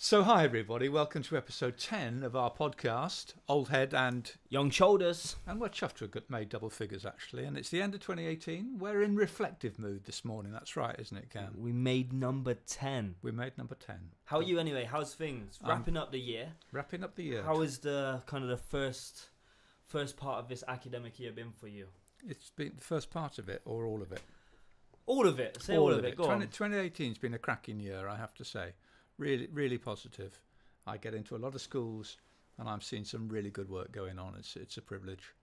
So hi everybody, welcome to episode 10 of our podcast, Old Head and Young Shoulders. we're chuffed to have made double figures actually, and it's the end of 2018. We're in reflective mood this morning, that's right, isn't it, Cam? We made number 10. We made number 10. How are you anyway? How's things? Wrapping up the year. Wrapping up the year. How is the kind of the first part of this academic year been for you? It's been the first part of it or all of it? All of it. Say all of it. Go on. 2018's been a cracking year, I have to say. Really, really positive. I get into a lot of schools and I'm seeing some really good work going on. It's a privilege.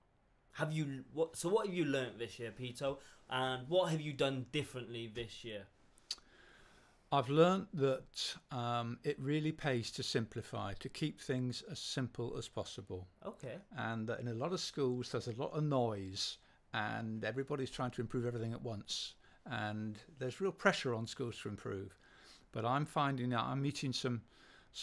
What have you learnt this year, Peter? And what have you done differently this year? I've learnt that it really pays to simplify, to keep things as simple as possible. Okay. And that in a lot of schools there's a lot of noise and everybody's trying to improve everything at once. And there's real pressure on schools to improve. But I'm finding that I'm meeting some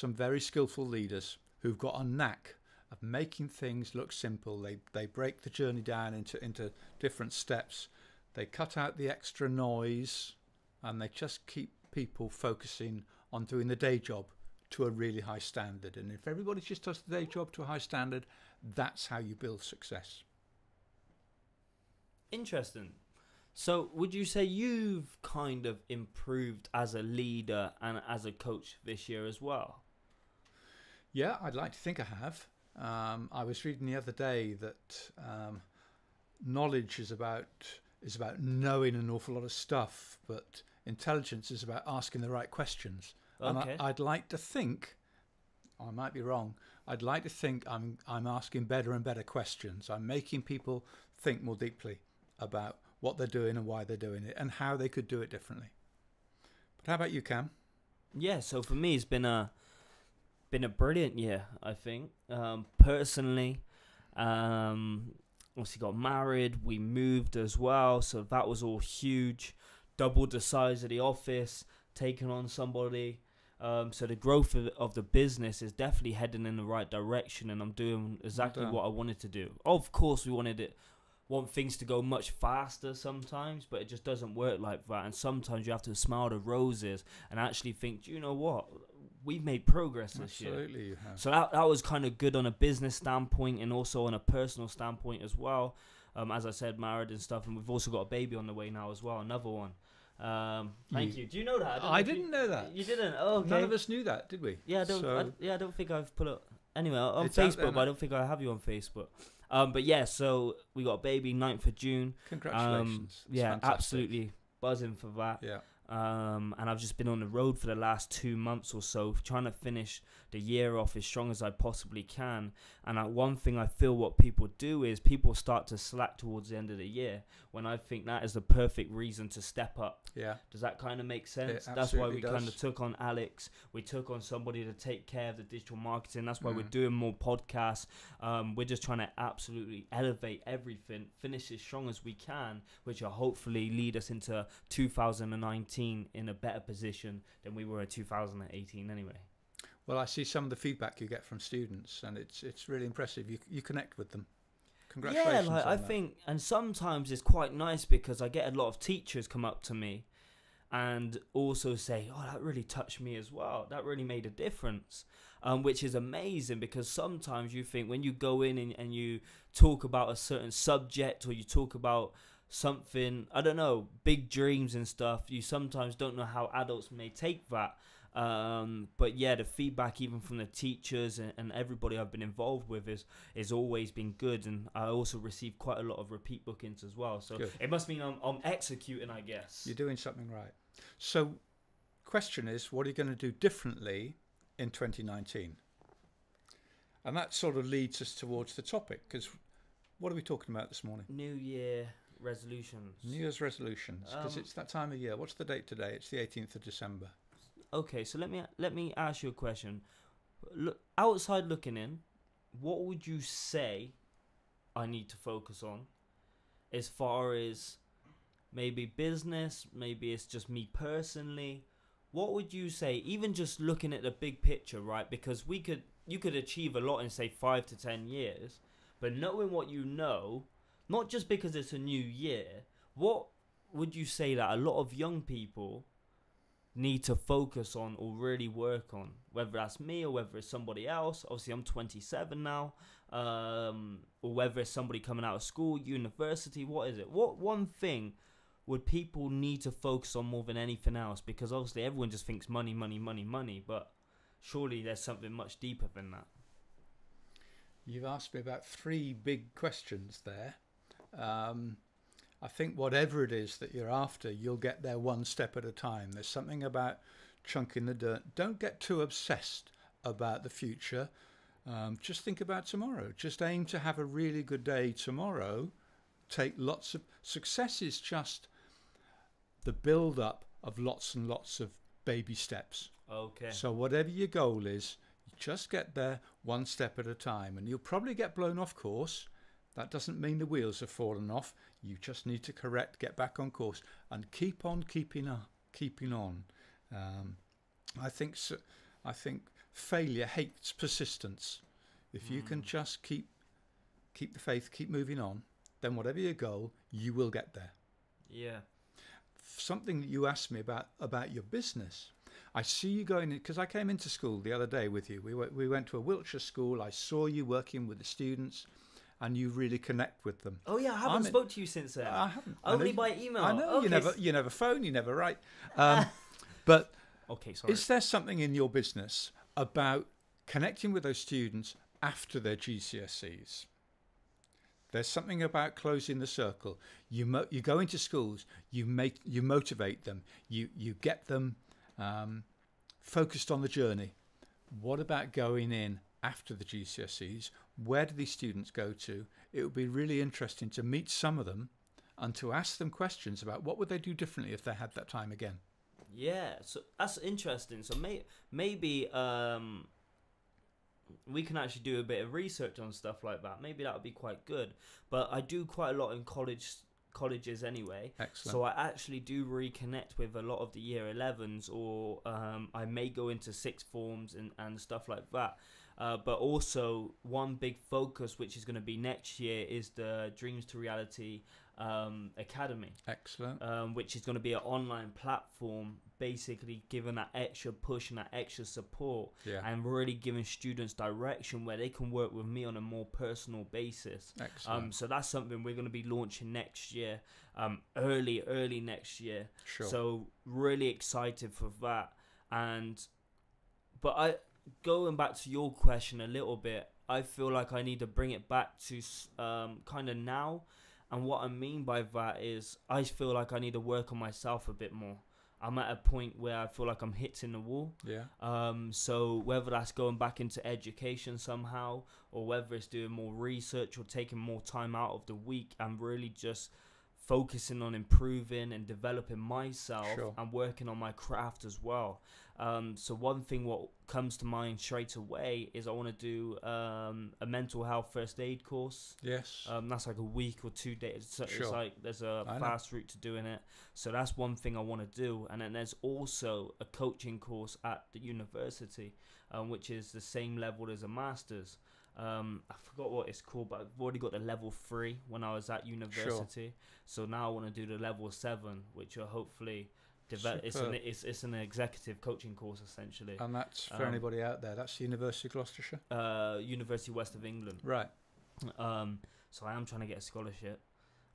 very skillful leaders who've got a knack of making things look simple. They break the journey down into different steps. They cut out the extra noise and they just keep people focusing on doing the day job to a really high standard. And if everybody just does the day job to a high standard, that's how you build success. Interesting. So would you say you've kind of improved as a leader and as a coach this year as well? Yeah, I'd like to think I have. I was reading the other day that knowledge is about knowing an awful lot of stuff, but intelligence is about asking the right questions. Okay. And I'd like to think, I might be wrong, I'd like to think I'm asking better and better questions. I'm making people think more deeply about what they're doing and why they're doing it and how they could do it differently. But how about you, Cam? Yeah, so for me it's been a brilliant year, I think. Personally, obviously got married, we moved as well, so that was all huge. Doubled the size of the office, taking on somebody. So the growth of the business is definitely heading in the right direction, and I'm doing exactly what I wanted to do. Of course, we want things to go much faster sometimes, but it just doesn't work like that. And sometimes you have to smell the roses and actually think, do you know what? We've made progress this year. Absolutely, you have. So that was kind of good on a business standpoint and also on a personal standpoint as well. As I said, married and stuff, and we've also got a baby on the way now as well, another one. Thank you. Do you know that? I didn't know that. You didn't? Oh, okay. None of us knew that, did we? Yeah, I don't think I've put it anyway on It's out Facebook, there but I don't think I have you on Facebook. But yeah, so we got a baby 9th of June. Congratulations. It's yeah, fantastic. absolutely buzzing for that. Yeah. And I've just been on the road for the last 2 months or so, trying to finish the year off as strong as I possibly can. And one thing I feel what people do is people start to slack towards the end of the year, when I think that is the perfect reason to step up. Yeah. Does that kind of make sense? It That's why we absolutely kind does. of took on Alex. We took on somebody to take care of the digital marketing. That's why we're doing more podcasts. We're just trying to absolutely elevate everything, finish as strong as we can, which will hopefully lead us into 2019 in a better position than we were in 2018 anyway. Well, I see some of the feedback you get from students, and it's really impressive. You connect with them. Congratulations. Yeah, like on I that. think, and sometimes it's quite nice because I get a lot of teachers come up to me and also say, "Oh, that really touched me as well. That really made a difference," which is amazing, because sometimes you think when you go in and you talk about a certain subject, or you talk about something, I don't know, big dreams and stuff, you sometimes don't know how adults may take that. But yeah, the feedback even from the teachers and everybody I've been involved with is always been good, and I also receive quite a lot of repeat bookings as well. So Good. it must mean I'm executing, I guess. You're doing something right. So, question is, what are you going to do differently in 2019? And that sort of leads us towards the topic, because what are we talking about this morning? New Year resolutions. New Year's resolutions, because it's that time of year. What's the date today? It's the 18th of December. Okay, so let me ask you a question. Look, outside looking in, what would you say I need to focus on, as far as maybe business, maybe it's just me personally? What would you say, even just looking at the big picture, right? Because you could achieve a lot in, say, 5 to 10 years, but knowing what you know, not just because it's a new year, what would you say that a lot of young people need to focus on or really work on, whether that's me or whether it's somebody else. Obviously, I'm 27 now, or whether it's somebody coming out of school, university. What is it? What one thing would people need to focus on more than anything else? Because obviously everyone just thinks money, money, money, money, but surely there's something much deeper than that. You've asked me about 3 big questions there. I think whatever it is that you're after, you'll get there one step at a time. There's something about chunking the dirt. Don't get too obsessed about the future. Just think about tomorrow. Just aim to have a really good day tomorrow. Take lots of success is just the build up of lots and lots of baby steps. Okay. So whatever your goal is, you just get there one step at a time, and you'll probably get blown off course. That doesn't mean the wheels have fallen off. You just need to get back on course, and keep on keeping on. I think failure hates persistence. If you can just keep the faith, keep moving on, then whatever your goal, you will get there. Yeah. Something that you asked me about your business. I see you going in, because I came into school the other day with you. We went to a Wiltshire school. I saw you working with the students, and you really connect with them. Oh yeah, I haven't spoke to you since then. I haven't. Only by email. I know. Okay. You never phone. You never write. But okay, sorry. Is there something in your business about connecting with those students after their GCSEs? There's something about closing the circle. You go into schools. You motivate them. You get them focused on the journey. What about going in after the GCSEs? Where do these students go to? It would be really interesting to meet some of them and to ask them questions about what would they do differently if they had that time again. Yeah, so that's interesting. So maybe we can actually do a bit of research on stuff like that. Maybe that would be quite good. But I do quite a lot in colleges anyway. Excellent. So I actually do reconnect with a lot of the year 11s, or I may go into sixth forms and stuff like that. But also one big focus, which is going to be next year, is the Dreams to Reality Academy. Excellent. Which is going to be an online platform, basically giving that extra push and that extra support, and really giving students direction where they can work with me on a more personal basis. Excellent. So that's something we're going to be launching next year, early next year. Sure. So really excited for that. But going back to your question a little bit, I feel like I need to bring it back to kind of now. And what I mean by that is I feel like I need to work on myself a bit more. I'm at a point where I feel like I'm hitting the wall. Yeah. So whether that's going back into education somehow, or whether it's doing more research or taking more time out of the week and really just focusing on improving and developing myself, Sure. and working on my craft as well. So one thing what comes to mind straight away is I want to do a mental health first aid course. Yes. That's like a week or 2 days. So Sure. it's like there's a fast route to doing it. So that's one thing I want to do. And then there's also a coaching course at the university, which is the same level as a master's. I forgot what it's called, but I've already got the level 3 when I was at university. Sure. So now I want to do the level 7, which will hopefully develop. It's an executive coaching course essentially. And that's for anybody out there. That's University of Gloucestershire. University West of England. Right. So I am trying to get a scholarship,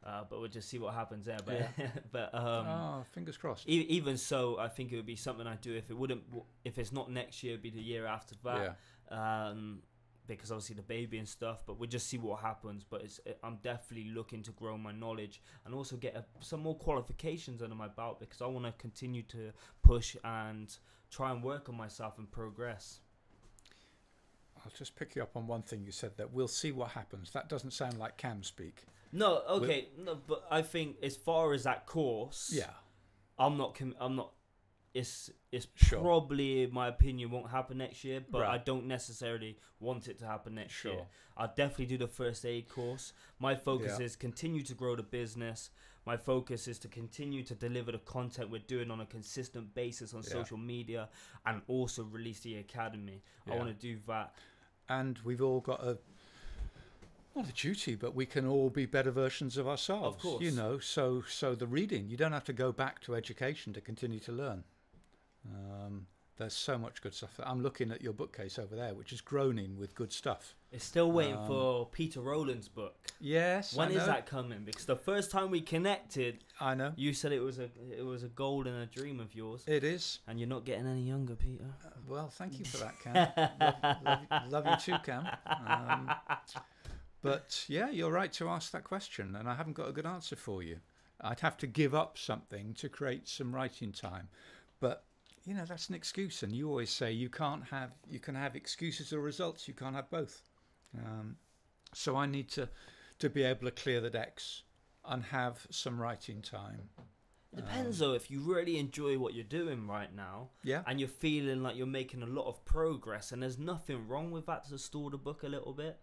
but we'll just see what happens there. But Yeah. but fingers crossed. Even so, I think it would be something I do if it's not next year, it'd be the year after that. Yeah. Because obviously the baby and stuff, but we'll just see what happens. But I'm definitely looking to grow my knowledge and also get some more qualifications under my belt, because I want to continue to push and try and work on myself and progress. I'll just pick you up on one thing you said, that we'll see what happens. That doesn't sound like Cam speak. No, okay, no, but I think as far as that course, yeah, I'm not. It's Sure. probably, in my opinion, won't happen next year, but Right. I don't necessarily want it to happen next Sure. year. I'll definitely do the first aid course. My focus Yeah. is continue to grow the business. My focus is to continue to deliver the content we're doing on a consistent basis on Yeah. social media, and also release the academy. I Yeah. want to do that. And we've all got not a duty, but we can all be better versions of ourselves. Of course. You know, so the reading, you don't have to go back to education to continue to learn. There's so much good stuff. I'm looking at your bookcase over there, which is groaning with good stuff. It's still waiting for Peter Rowland's book. Yes. When is that coming? Because the first time we connected, I know, you said it was a goal and a dream of yours. It is. And you're not getting any younger, Peter. Well, thank you for that, Cam. love you too, Cam. But yeah, you're right to ask that question, and I haven't got a good answer for you. I'd have to give up something to create some writing time, but you know, that's an excuse, and you always say you can have excuses or results. You can't have both. So I need to be able to clear the decks and have some writing time. It depends though, if you really enjoy what you're doing right now, yeah, and you're feeling like you're making a lot of progress, and there's nothing wrong with that to stall the book a little bit.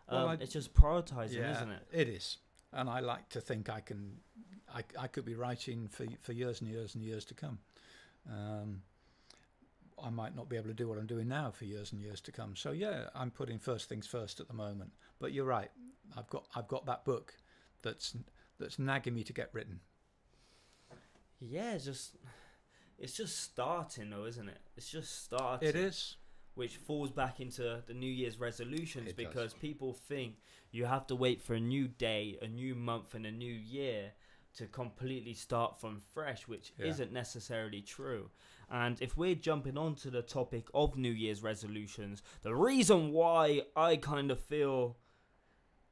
Well, it's just prioritizing, isn't it? It is, and I like to think I could be writing for years and years and years to come. I might not be able to do what I'm doing now for years and years to come. So yeah, I'm putting first things first at the moment. But you're right. I've got that book that's nagging me to get written. Yeah, it's just starting though, isn't it? It's just starting. It is. Which falls back into the New Year's resolutions, because does. People think you have to wait for a new day, a new month, and a new year to completely start from fresh, which isn't necessarily true. And if we're jumping onto the topic of New Year's resolutions, the reason why I kind of feel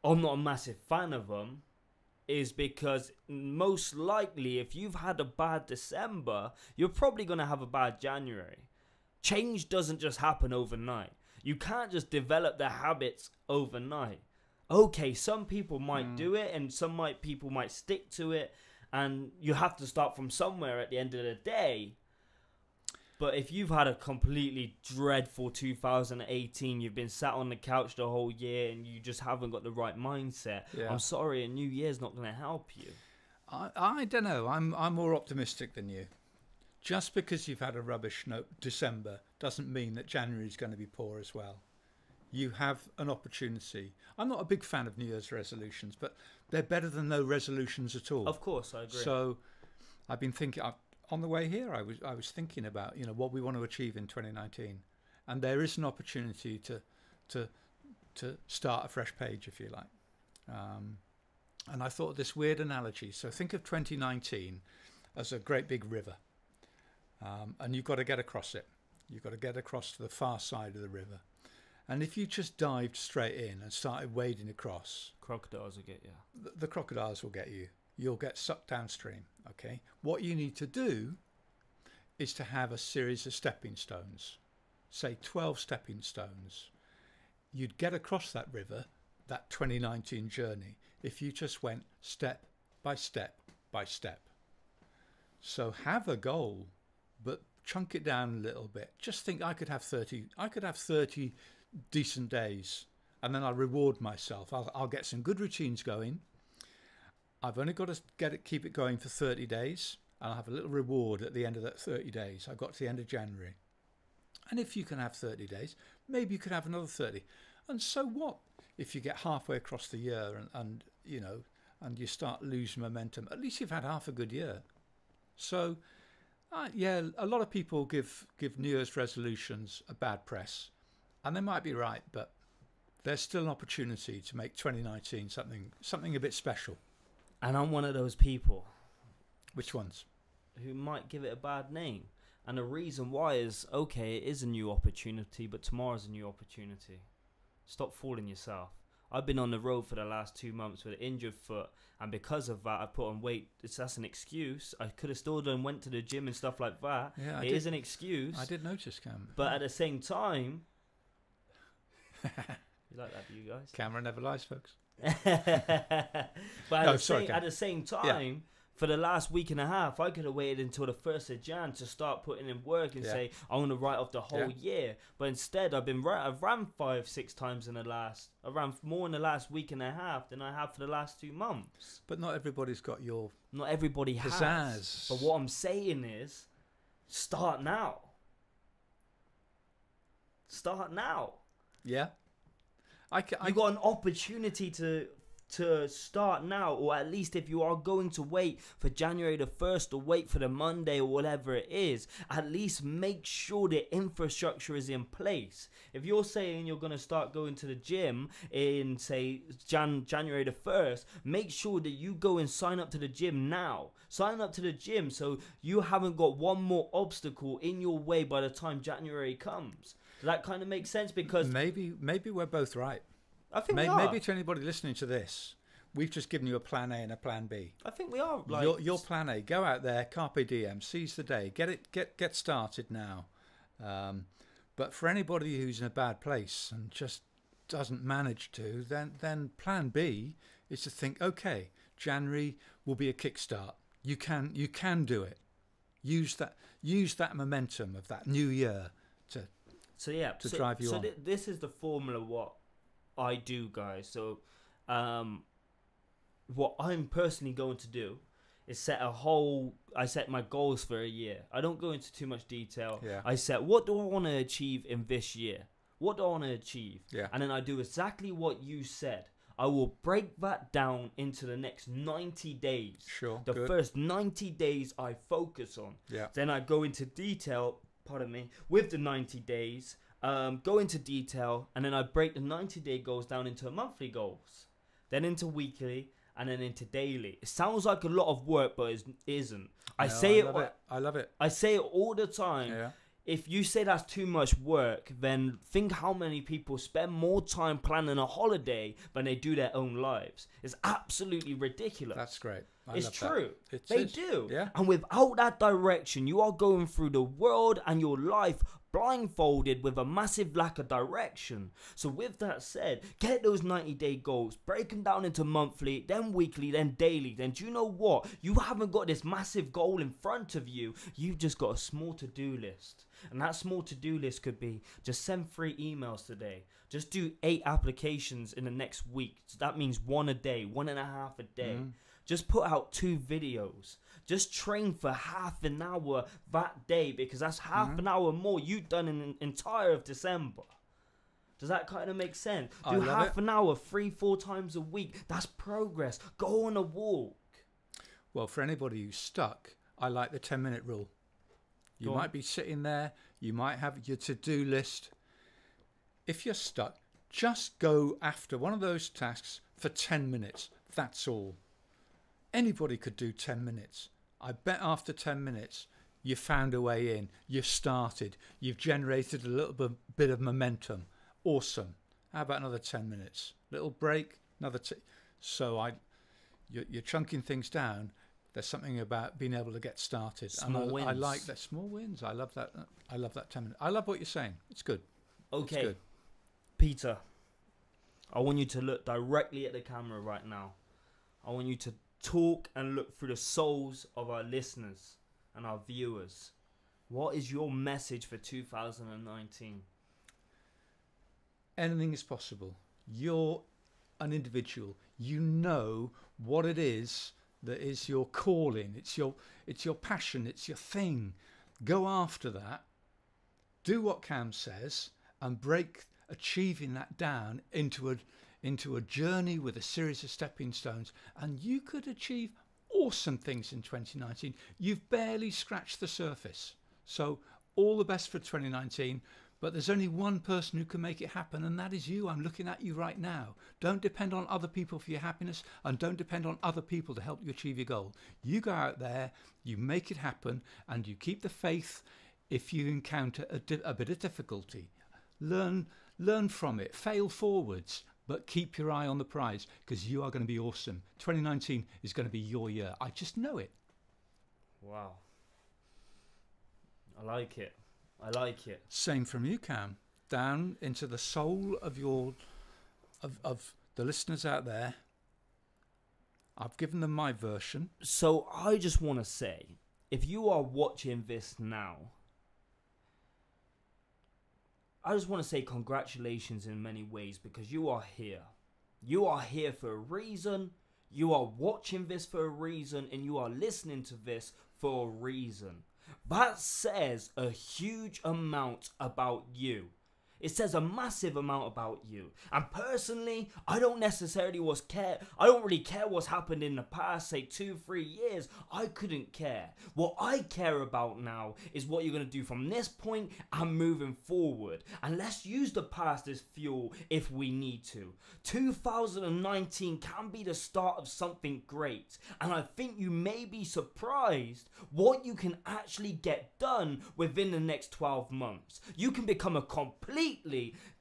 I'm not a massive fan of them is because most likely if you've had a bad December, you're probably going to have a bad January. Change doesn't just happen overnight. You can't just develop the habits overnight. Okay, some people might do it, and people might stick to it, and you have to start from somewhere at the end of the day. But if you've had a completely dreadful 2018, you've been sat on the couch the whole year and you just haven't got the right mindset, I'm sorry, a new year's not going to help you. I don't know. I'm more optimistic than you. Just because you've had a rubbish December doesn't mean that January is going to be poor as well. You have an opportunity. I'm not a big fan of New Year's resolutions, but they're better than no resolutions at all. Of course, I agree. So I've been thinking, on the way here, I was thinking about, you know, what we want to achieve in 2019. And there is an opportunity to start a fresh page, if you like. And I thought this weird analogy. So think of 2019 as a great big river. And you've got to get across it. You've got to get across to the far side of the river. And if you just dived straight in and started wading across, crocodiles will get you. The crocodiles will get you. You'll get sucked downstream. Okay. What you need to do is to have a series of stepping stones, say 12 stepping stones. You'd get across that river, that 2019 journey, if you just went step by step by step. So have a goal, but chunk it down a little bit. Just think, I could have 30 decent days, and then I'll reward myself. I'll get some good routines going. I've only got to keep it going for 30 days, and I'll have a little reward at the end of that 30 days. I got to the end of January. And if you can have 30 days, maybe you could have another 30. And so what if you get halfway across the year and you know, and you start losing momentum? At least you've had half a good year. So yeah, a lot of people give New Year's resolutions a bad press, and they might be right, but there's still an opportunity to make 2019 something a bit special. And I'm one of those people. Which ones? Who might give it a bad name. And the reason why is, okay, it is a new opportunity, but tomorrow's a new opportunity. Stop fooling yourself. I've been on the road for the last 2 months with an injured foot, and because of that, I put on weight. That's an excuse. I could have still done, went to the gym and stuff like that. Yeah, it is an excuse. I did notice, Cam. But at the same time, you like that, do you guys? Camera never lies, folks. But at the same time, for the last week and a half, I could have waited until the 1st of Jan to start putting in work and say, I want to write off the whole year. But instead, I've ran 5-6 times I ran more in the last week and a half than I have for the last 2 months. But not everybody's got your Not everybody pizzazz. has. But what I'm saying is, start now. Start now. Yeah. You got an opportunity to to start now, or at least if you are going to wait for January the 1st or wait for the Monday or whatever it is, at least make sure the infrastructure is in place. If you're saying you're going to start going to the gym in, say, January the 1st, make sure that you go and sign up to the gym now. Sign up to the gym so you haven't got one more obstacle in your way by the time January comes. Does that kind of make sense? Because maybe we're both right. I think we are. Maybe to anybody listening to this, we've just given you a plan A and a plan B. I think we are. Your plan A, go out there, carpe diem, seize the day, get started now. But for anybody who's in a bad place and just doesn't manage to, then plan B is to think, okay, January will be a kickstart. You can do it. Use that momentum of that new year to drive you on. This is the formula what I do, guys. So what I'm personally going to do is I set my goals for a year. I don't go into too much detail. Yeah. I set, what do I want to achieve in this year? What do I want to achieve? Yeah. And then I do exactly what you said. I will break that down into the next 90 days. Sure. The good. first 90 days I focus on. Yeah. Then I go into detail, with the 90 days, go into detail, and then I break the 90-day goals down into monthly goals, then into weekly, and then into daily. It sounds like a lot of work, but it isn't. I love it. I say it all the time. Yeah. If you say that's too much work, then think how many people spend more time planning a holiday than they do their own lives. It's absolutely ridiculous. That's great. It's true. It They is. do. Yeah. And without that direction, you are going through the world and your life blindfolded with a massive lack of direction. So with that said, get those 90-day goals, break them down into monthly, then weekly, then daily. Then do you know what? You haven't got this massive goal in front of you. You've just got a small to-do list. And that small to-do list could be just send 3 emails today. Just do 8 applications in the next week. So that means 1 a day, 1.5 a day. Just put out 2 videos. Just train for half an hour that day, because that's half an hour more you've done in an entire of December. Does that kind of make sense? Do half an hour 3-4 times a week. That's progress. Go on a walk. Well, for anybody who's stuck, I like the 10-minute rule. You might be sitting there. You might have your to-do list. If you're stuck, just go after one of those tasks for 10 minutes. That's all. Anybody could do 10 minutes. I bet after 10 minutes, you've found a way in. You've started. You've generated a little bit of Awesome. How about another 10 minutes? Little break, another. So you're chunking things down. There's something about being able to get started. Small wins. I like that. Small wins. I love that. I love that 10 minutes. I love what you're saying. It's good. Okay. It's good. Peter, I want you to look directly at the camera right now. I want you to talk and look through the souls of our listeners and our viewers. What is your message for 2019? Anything is possible. You're an individual. You know what it is that is your calling. It's your passion. It's your thing. Go after that. Do what Cam says and break achieving that down into a journey with a series of stepping stones, and you could achieve awesome things in 2019. You've barely scratched the surface. So all the best for 2019. But there's only one person who can make it happen, and that is you. I'm looking at you right now. Don't depend on other people for your happiness, and don't depend on other people to help you achieve your goal. You go out there, you make it happen, and you keep the faith if you encounter a bit of difficulty. Learn from it, fail forwards, but keep your eye on the prize, because you are going to be awesome. 2019 is going to be your year. I just know it. Wow. I like it. I like it. Same from you, Cam. Down into the soul of of the listeners out there. I've given them my version. So I just want to say, if you are watching this now, I just want to say congratulations in many ways, because you are here. You are here for a reason. You are watching this for a reason, and you are listening to this for a reason. That says a huge amount about you. It says a massive amount about you. And personally, I don't really care what's happened in the past, say 2-3 years. I couldn't care. What I care about now is what you're going to do from this point and moving forward. And let's use the past as fuel if we need to. 2019 can be the start of something great. And I think you may be surprised what you can actually get done within the next 12 months. You can become a completely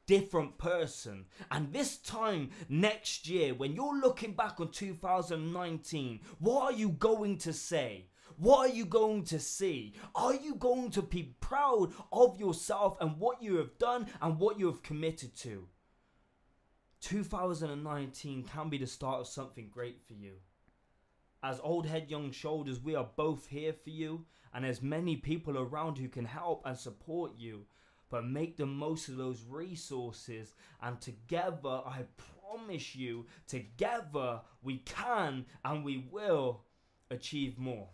different person. And this time next year, when you're looking back on 2019, what are you going to say? What are you going to see? Are you going to be proud of yourself and what you have done and what you have committed to? 2019 can be the start of something great for you. As Old Head, Young Shoulders, we are both here for you, and there's many people around who can help and support you. But make the most of those resources, and together, I promise you, together we can and we will achieve more.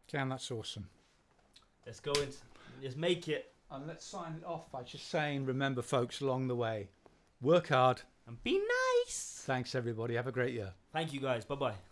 Cam, that's awesome. Let's go into, let's make it. And let's sign it off by just saying, remember folks, along the way, work hard And be nice. Thanks everybody. Have a great year. Thank you guys. Bye-bye.